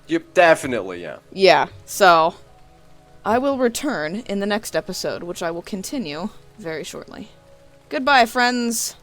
Yep, definitely, yeah. Yeah, so I will return in the next episode, which I will continue very shortly. Goodbye, friends!